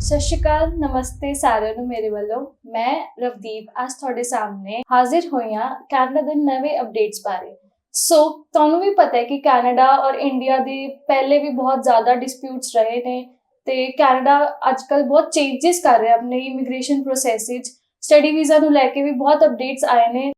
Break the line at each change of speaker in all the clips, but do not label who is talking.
ਸਤਿ ਸ਼੍ਰੀ ਅਕਾਲ, ਨਮਸਤੇ ਸਾਰਿਆਂ ਨੂੰ ਮੇਰੇ ਵੱਲੋਂ। ਮੈਂ ਰਵਦੀਪ ਅੱਜ ਤੁਹਾਡੇ ਸਾਹਮਣੇ ਹਾਜ਼ਰ ਹੋਈ ਹਾਂ ਕੈਨੇਡਾ ਦੇ ਨਵੇਂ ਅਪਡੇਟਸ ਬਾਰੇ। ਸੋ ਤੁਹਾਨੂੰ ਵੀ ਪਤਾ ਹੈ ਕਿ ਕੈਨੇਡਾ ਔਰ ਇੰਡੀਆ ਦੇ ਪਹਿਲੇ ਵੀ ਬਹੁਤ ਜ਼ਿਆਦਾ ਡਿਸਪਿਊਟਸ ਰਹੇ ਨੇ ਤੇ ਕੈਨੇਡਾ ਅੱਜਕੱਲ ਬਹੁਤ ਚੇਂਜਸ ਕਰ ਰਿਹਾ ਆਪਣੇ ਇਮੀਗ੍ਰੇਸ਼ਨ ਪ੍ਰੋਸੈਸ ਵਿੱਚ। ਸਟੱਡੀ ਵੀਜ਼ਾ ਨੂੰ ਲੈ ਕੇ ਵੀ ਬਹੁਤ ਅਪਡੇਟਸ ਆਏ ਨੇ।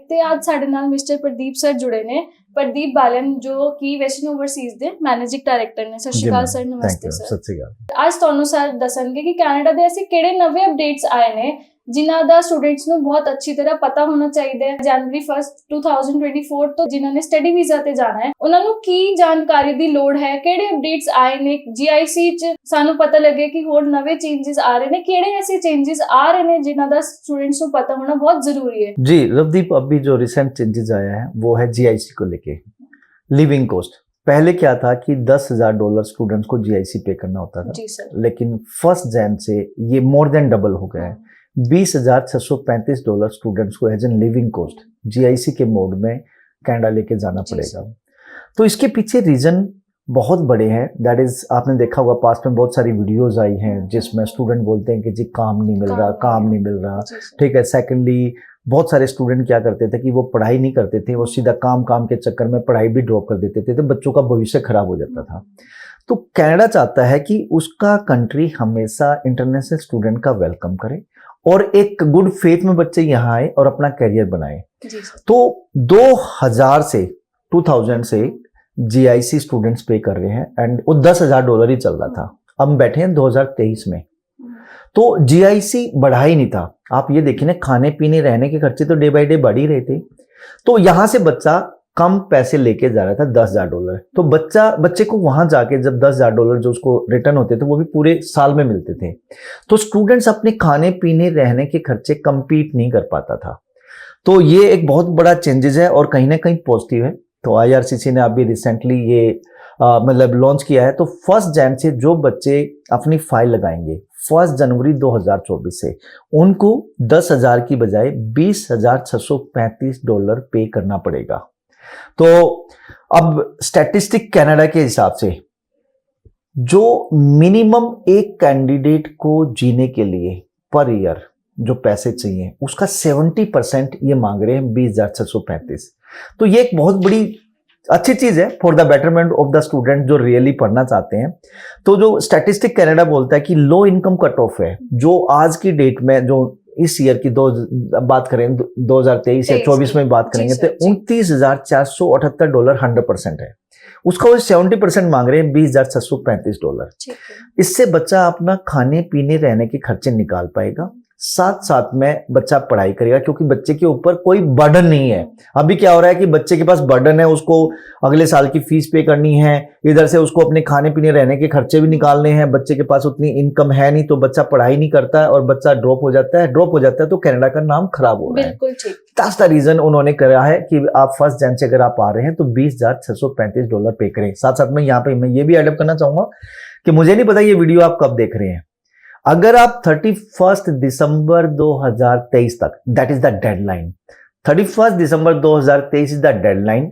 ਤੇ ਅੱਜ ਸਾਡੇ ਨਾਲ ਮਿਸਟਰ ਪ੍ਰਦੀਪ ਸਰ ਜੁੜੇ ਨੇ। ਪ੍ਰਦੀਪ ਬਾਲਨ ਜੋ ਕਿ ਵੈਸਟਰਨ ਓਵਰਸੀਜ਼ ਦੇ ਮੈਨੇਜਿੰਗ ਡਾਇਰੈਕਟਰ ਨੇ। ਸਤਿ ਸ਼੍ਰੀ ਅਕਾਲ ਸਰ। ਨਮਸਤੇ ਸਰ।
ਸਤਿ ਸ਼੍ਰੀ ਅਕਾਲ।
ਅੱਜ ਤੁਹਾਨੂੰ ਸਰ ਦੱਸਣਗੇ ਕਿ ਕੈਨੇਡਾ ਦੇ ਐਸੇ ਕਿਹੜੇ ਨਵੇਂ ਅਪਡੇਟਸ ਆਏ ਨੇ ਜਿਨ੍ਹਾਂ ਦਾ ਸਟੂਡੈਂਟਸ ਨੂੰ ਬਹੁਤ ਅੱਛੀ ਤਰ੍ਹਾਂ ਪਤਾ ਹੋਣਾ ਚਾਹੀਦਾ ਹੈ। ਜਨਵਰੀ 1 2024 ਤੋਂ ਜਿਨ੍ਹਾਂ ਨੇ ਸਟੱਡੀ ਵੀਜ਼ਾ ਤੇ ਜਾਣਾ ਹੈ ਉਹਨਾਂ ਨੂੰ ਕੀ ਜਾਣਕਾਰੀ ਦੀ ਲੋੜ ਹੈ, ਕਿਹੜੇ ਅਪਡੇਟਸ ਆਏ ਨੇ। GIC ਚ ਸਾਨੂੰ ਪਤਾ ਲੱਗੇ ਕਿ ਹੋਰ ਨਵੇਂ ਚੇਂजेस ਆ ਰਹੇ ਨੇ, ਕਿਹੜੇ ऐसे चेंजेस आ रहे हैं जिन्हों का स्टूडेंट्स को पता होना बहुत जरूरी है।
जी रवदीप, अभी जो रिसेंट चेंजेस आया है वो है GIC को लेके। लिविंग कॉस्ट पहले क्या था कि $10,000 स्टूडेंट्स को GIC पे करना होता था।
जी सर।
लेकिन 1 जनवरी से ये मोर देन डबल हो गया है। $20,635 स्टूडेंट्स को as an living cost GIC के मोड में कनाडा लेके जाना पड़ेगा। तो इसके पीछे रीजन बहुत बड़े हैं। दैट इज, आपने देखा होगा पास्ट में बहुत सारी वीडियोस आई हैं जिसमें स्टूडेंट बोलते हैं कि जी काम नहीं मिल रहा, काम नहीं मिल रहा। ठीक है। सेकेंडली बहुत सारे स्टूडेंट क्या करते थे कि वो पढ़ाई नहीं करते थे, वो सीधा काम के चक्कर में पढ़ाई भी ड्रॉप कर देते थे, तो बच्चों का भविष्य खराब हो जाता था। तो कनाडा चाहता है कि उसका कंट्री हमेशा इंटरनेशनल स्टूडेंट का वेलकम करे और एक गुड फेथ में बच्चे यहाँ आए और अपना करियर बनाए। तो 2000 से GIC स्टूडेंट्स पे कर रहे हैं एंड वो $10,000 ही चल रहा था। अब हम बैठे हैं 2023 में, तो GIC बढ़ा ही नहीं था। आप ये देखिए ना, खाने पीने रहने के खर्चे तो डे बाय डे बढ़ ही रहे थे। तो यहां से बच्चा कम पैसे लेके जा रहा था, $10,000। तो बच्चे को वहां जाके जब $10,000 जो उसको रिटर्न होते थे वो भी पूरे साल में मिलते थे। तो स्टूडेंट्स अपने खाने पीने रहने के खर्चे कंपीट नहीं कर पाता था। तो ये एक बहुत बड़ा चेंजेस है और कहीं ना कहीं पॉजिटिव है। तो IRCC ने अभी रिसेंटली ये मतलब लॉन्च किया है। तो 1 जनवरी से जो बच्चे अपनी फाइल लगाएंगे 1 जनवरी 2024 से उनको 10,000 की बजाय $20,635 पे करना पड़ेगा। तो अब स्टैटिस्टिक कनाडा के हिसाब से जो मिनिमम एक कैंडिडेट को जीने के लिए पर ईयर जो पैसे चाहिए उसका 70% ये मांग रहे हैं, 20,635। तो ये एक बहुत बड़ी अच्छी चीज है for the betterment of the student जो रियली पढ़ना चाहते हैं। तो जो स्टैटिस्टिक कनाडा बोलता है कि लो इनकम कट ऑफ है जो आज की डेट में, जो इस ईयर की बात करें 2023 या 24 में बात करेंगे तो $29,478 100% है। उसका वो 70% मांग रहे हैं, $20,635। इससे बच्चा अपना खाने पीने रहने के खर्चे निकाल पाएगा, साथ साथ में बच्चा पढ़ाई करेगा क्योंकि बच्चे के ऊपर कोई बर्डन नहीं है। अभी क्या हो रहा है कि बच्चे के पास बर्डन है, उसको अगले साल की फीस पे करनी है, इधर से उसको अपने खाने पीने रहने के खर्चे भी निकालने हैं, बच्चे के पास उतनी इनकम है नहीं, तो बच्चा पढ़ाई नहीं करता है और बच्चा ड्रॉप हो जाता है तो कनाडा का नाम खराब हो रहा है।
बिल्कुल ठीक।
दैट्स द रीजन उन्होंने करा है कि आप 1 जनवरी से अगर आप आ रहे हैं तो $20,635 पे करें। साथ साथ में यहाँ पे मैं ये भी एडअप करना चाहूंगा कि मुझे नहीं पता ये वीडियो आप कब देख रहे हैं। अगर आप 31 दिसंबर 2023 तक, that is the deadline, 31 December 2023 is the deadline.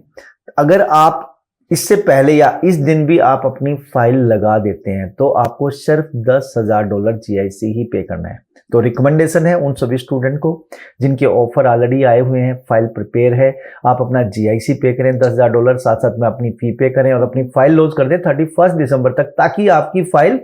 अगर आप इससे पहले या इस दिन भी आप अपनी फाइल लगा देते हैं तो आपको सिर्फ $10,000 GIC ही पे करना है। तो रिकमेंडेशन है उन सभी स्टूडेंट को जिनके ऑफर ऑलरेडी आए हुए हैं, फाइल प्रिपेयर है, आप अपना GIC पे करें $10,000, साथ साथ में अपनी फी पे करें और अपनी फाइल लॉन्च कर दें 31 दिसंबर तक, ताकि आपकी फाइल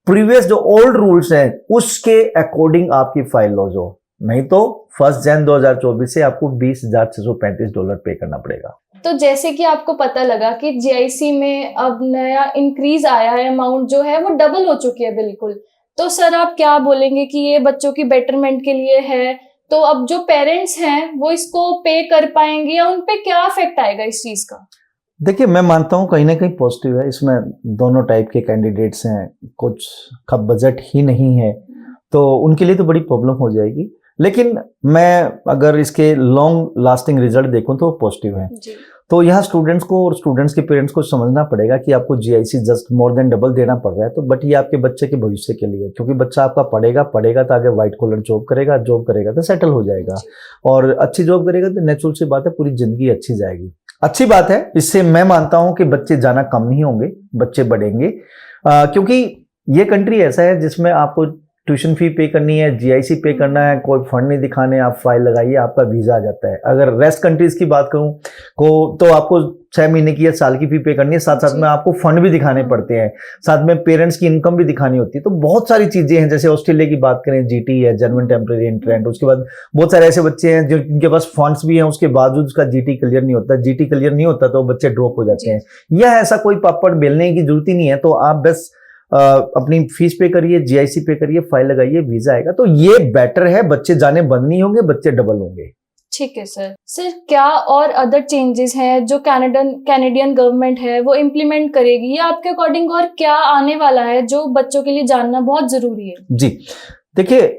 प्रीवियस जो ओल्ड रूल्स हैं उसके अकॉर्डिंग आपकी फाइल लॉन्च हो। नहीं तो 1 जनवरी 2024 से आपको $20,635 पे करना पड़ेगा।
तो जैसे कि आपको पता लगा कि GIC में अब नया इंक्रीज आया है, अमाउंट जो है वो डबल हो चुकी है बिल्कुल। तो सर आप क्या बोलेंगे कि ये बच्चों की बेटरमेंट के लिए है, तो अब जो पेरेंट्स हैं वो इसको पे कर पाएंगे या उन पे क्या इफेक्ट आएगा इस चीज का?
देखिए, मैं मानता हूं कहीं ना कहीं पॉजिटिव है। इसमें दोनों टाइप के कैंडिडेट्स हैं, कुछ का बजट ही नहीं है तो उनके लिए तो बड़ी प्रॉब्लम हो जाएगी। लेकिन मैं अगर इसके लॉन्ग लास्टिंग रिजल्ट देखूं तो पॉजिटिव है। तो यहाँ स्टूडेंट्स को और स्टूडेंट्स के पेरेंट्स को समझना पड़ेगा कि आपको GIC just more than double देना पड़ रहा है, तो बट ये आपके बच्चे के भविष्य के लिए, क्योंकि बच्चा आपका पढ़ेगा तो आगे व्हाइट कॉलर जॉब करेगा तो सेटल हो जाएगा, और अच्छी जॉब करेगा तो नेचुरल सी बात है पूरी जिंदगी अच्छी जाएगी। अच्छी बात है, इससे मैं मानता हूं कि बच्चे जाना कम नहीं होंगे, बच्चे बढ़ेंगे, क्योंकि ये कंट्री ऐसा है जिसमें आपको ट्यूशन फी पे करनी है, जीआईसी पे करना है, कोई फंड नहीं दिखाने, आप फाइल लगाइए, आपका वीजा आ जाता है। अगर रेस्ट कंट्रीज की बात करूं तो आपको 6 महीने की या साल की फी पे करनी है, साथ साथ में आपको फंड भी दिखाने पड़ते हैं, साथ में पेरेंट्स की इनकम भी दिखानी होती है। तो बहुत सारी चीजें हैं, जैसे ऑस्ट्रेलिया की बात करें, जीटी है, जर्मन टेम्परेरी एंट्रेंट, उसके बाद बहुत सारे ऐसे बच्चे हैं जिनके पास फंड्स भी हैं, उसके बावजूद उसका जीटी क्लियर नहीं होता, जीटी क्लियर नहीं होता तो बच्चे ड्रॉप हो जाते हैं। यह ऐसा कोई पापड़ बेलने की जरूरत ही नहीं है, तो आप बस अपनी फीस पे करिए, जीआईसी पे करिए, फाइल लगाइए, वीजा आएगा, तो ये बेटर है। बच्चे जाने बंद नहीं होंगे, बच्चे डबल होंगे।
ठीक है सर। सर क्या और अदर चेंजेस हैं जो कैनेडियन गवर्नमेंट है वो इम्प्लीमेंट करेगी, या आपके अकॉर्डिंग और क्या आने वाला है जो बच्चों के लिए जानना बहुत जरूरी है? जी
देखिए,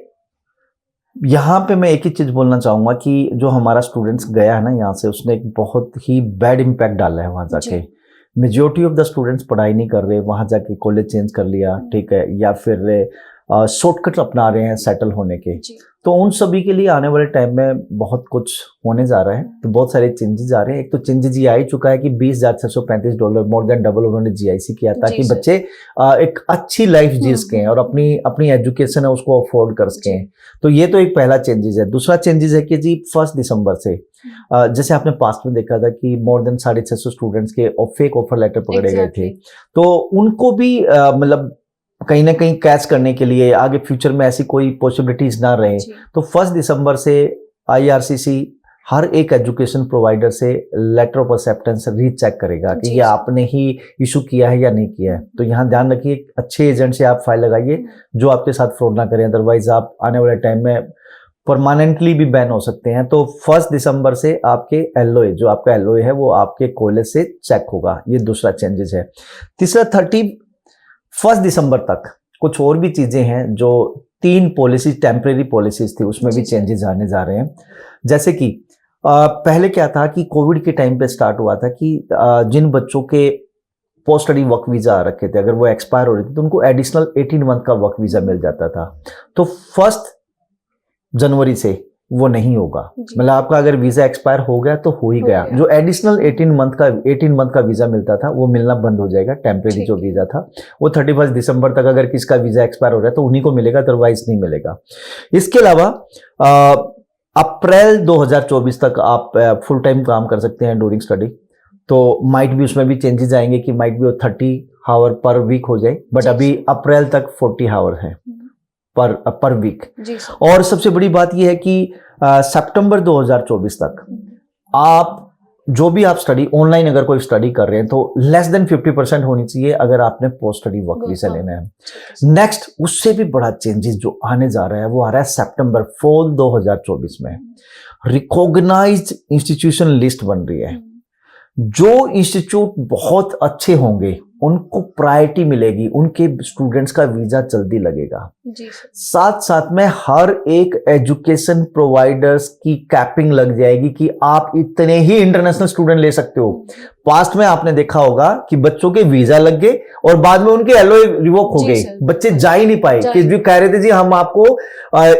यहाँ पे मैं एक ही चीज बोलना चाहूंगा कि जो हमारा स्टूडेंट्स गया है ना यहाँ से, उसने एक बहुत ही बैड इम्पैक्ट डाला है वहां जाके। मेजोरिटी ऑफ द स्टूडेंट्स पढ़ाई नहीं कर रहे, वहां जाके कॉलेज चेंज कर लिया, ठीक है, या फिर शॉर्टकट अपना रहे हैं सेटल होने के। तो उन सभी के लिए आने वाले टाइम में बहुत कुछ होने जा रहा है, तो बहुत सारे चेंजेस आ रहे हैं। एक तो चेंजेस ये आ ही चुका है कि $20,635 मोर देन डबल उन्होंने जीआईसी किया, ताकि बच्चे एक अच्छी लाइफ जी सकें और अपनी एजुकेशन है उसको अफोर्ड कर सकें। तो ये तो एक पहला चेंजेस है। दूसरा चेंजेस है कि जी 1 दिसंबर से जैसे आपने पास्ट में देखा था कि मोर देन 650 स्टूडेंट्स के फेक ऑफर लेटर पकड़े गए थे, तो उनको भी मतलब कहीं ना कहीं कैच करने के लिए आगे फ्यूचर में ऐसी कोई पॉसिबिलिटीज ना रहे, तो 1 दिसंबर से आईआरसीसी हर एक एजुकेशन प्रोवाइडर से लेटर ऑफ एक्सेप्टेंस रीचेक करेगा कि ये आपने ही इशू किया है या नहीं किया है। तो यहाँ ध्यान रखिए, अच्छे एजेंट से आप फाइल लगाइए जो आपके साथ फ्रॉड ना करें, अदरवाइज आप आने वाले टाइम में परमानेंटली भी बैन हो सकते हैं। तो 1 दिसंबर से आपके एलओए, जो आपका एलओए है वो आपके कॉलेज से चेक होगा। ये दूसरा चेंजेस है। तीसरा 31 दिसंबर तक कुछ और भी चीजें हैं, जो 3 पॉलिसी टेम्परेरी पॉलिसीज थी उसमें भी चेंजेस आने जा रहे हैं। जैसे कि पहले क्या था कि कोविड के टाइम पे स्टार्ट हुआ था कि जिन बच्चों के पोस्ट स्टडी वर्क वीजा आ रखे थे, अगर वो एक्सपायर हो रहे थे तो उनको एडिशनल 18 मंथ का वर्क वीजा मिल जाता था। तो 1 जनवरी से वो नहीं होगा, मतलब आपका अगर वीजा एक्सपायर हो गया तो हो ही गया। जो एडिशनल 18 मंथ का वीजा मिलता था वो मिलना बंद हो जाएगा। टेम्परेरी जो वीजा था वो 31 दिसंबर तक अगर किसका वीजा एक्सपायर हो रहा है तो उन्हीं को मिलेगा, अदरवाइज नहीं मिलेगा। इसके अलावा अप्रैल 2024 तक आप फुल टाइम काम कर सकते हैं ड्यूरिंग स्टडी। तो माइट भी उसमें भी चेंजेस आएंगे कि माइट भी 30 आवर पर वीक हो जाए, बट अभी अप्रैल तक 40 आवर है पर वीक। और सबसे बड़ी बात यह है कि सितंबर 2024 तक आप जो भी आप स्टडी ऑनलाइन अगर कोई स्टडी कर रहे हैं तो लेस देन 50% होनी चाहिए अगर आपने पोस्ट स्टडी वर्क वीजा लेना है। नेक्स्ट उससे भी बड़ा चेंजेस जो आने जा रहा है वो आ रहा है सितंबर 4 2024 में। रिकॉग्नाइज्ड इंस्टीट्यूशन लिस्ट बन रही है। जो इंस्टीट्यूट बहुत अच्छे होंगे उनको प्रायोरिटी मिलेगी, उनके स्टूडेंट्स का वीजा जल्दी लगेगा। साथ साथ में हर एक एजुकेशन प्रोवाइडर्स की कैपिंग लग जाएगी कि आप इतने ही इंटरनेशनल स्टूडेंट ले सकते हो। पास्ट में आपने देखा होगा कि बच्चों के वीजा लग गए और बाद में उनके एलओए रिवोक हो गए, बच्चे जा ही नहीं पाए कि जो कह रहे थे जी हम आपको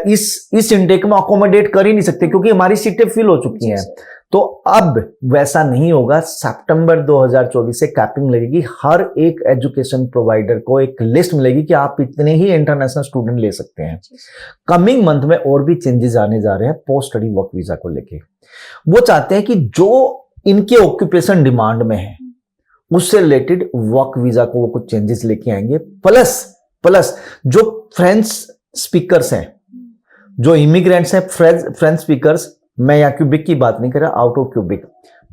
इस इनटेक में अकोमोडेट कर ही नहीं सकते क्योंकि हमारी सीटें फिल हो चुकी हैं। तो अब वैसा नहीं होगा। सितंबर 2024 से कैपिंग लगेगी, हर एक एजुकेशन प्रोवाइडर को एक लिस्ट मिलेगी कि आप इतने ही इंटरनेशनल स्टूडेंट ले सकते हैं। कमिंग मंथ में और भी चेंजेस आने जा रहे हैं पोस्ट स्टडी वर्क वीजा को लेके। वो चाहते हैं कि जो इनके ऑक्यूपेशन डिमांड में है उससे रिलेटेड वर्क वीजा को वो कुछ चेंजेस लेके आएंगे। प्लस जो फ्रेंच स्पीकर्स हैं, जो इमिग्रेंट्स हैं, फ्रेंच स्पीकर्स, मैं यहाँ क्यूबिक की बात नहीं कर रहा, आउट ऑफ क्यूबिक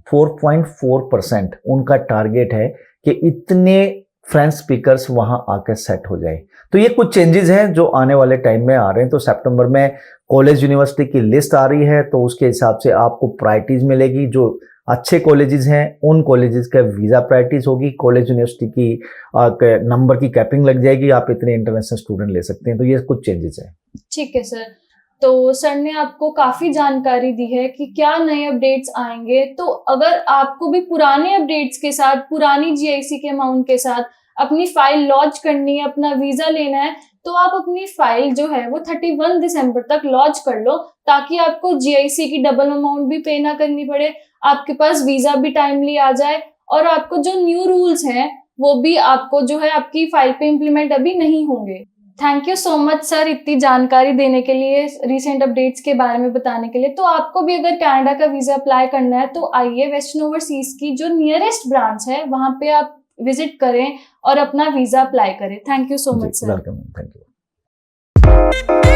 4.4% उनका टारगेट है कि इतने फ्रेंच स्पीकर्स वहां आकर सेट हो जाए। तो ये कुछ चेंजेस हैं जो आने वाले टाइम में आ रहे हैं। तो सितंबर में कॉलेज यूनिवर्सिटी की लिस्ट आ रही है, तो उसके हिसाब से आपको प्रायोरिटीज मिलेगी। जो अच्छे कॉलेजेस हैं उन कॉलेजेस का वीजा प्रायोरिटीज होगी, कॉलेज यूनिवर्सिटी की नंबर की कैपिंग लग जाएगी, आप इतने इंटरनेशनल स्टूडेंट ले सकते हैं। तो ये कुछ चेंजेस है।
ठीक है सर। तो सर ने आपको काफी जानकारी दी है कि क्या नए अपडेट्स आएंगे। तो अगर आपको भी पुराने अपडेट्स के साथ, पुरानी जीआईसी के अमाउंट के साथ अपनी फाइल लॉन्च करनी है, अपना वीजा लेना है, तो आप अपनी फाइल जो है वो 31 दिसंबर तक लॉन्च कर लो, ताकि आपको जीआईसी की डबल अमाउंट भी पे ना करनी पड़े, आपके पास वीजा भी टाइमली आ जाए, और आपको जो न्यू रूल्स हैं वो भी आपको जो है आपकी फाइल पे इम्प्लीमेंट अभी नहीं होंगे। Thank you so much sir, इतनी जानकारी देने के लिए, रिसेंट अपडेट्स के बारे में बताने के लिए। तो आपको भी अगर कनाडा का वीजा अप्लाई करना है तो आइए, वेस्टर्न ओवरसीज की जो नियरेस्ट ब्रांच है वहां पे आप विजिट करें और अपना वीजा अप्लाई करें। Thank you so much sir.
Welcome, thank you.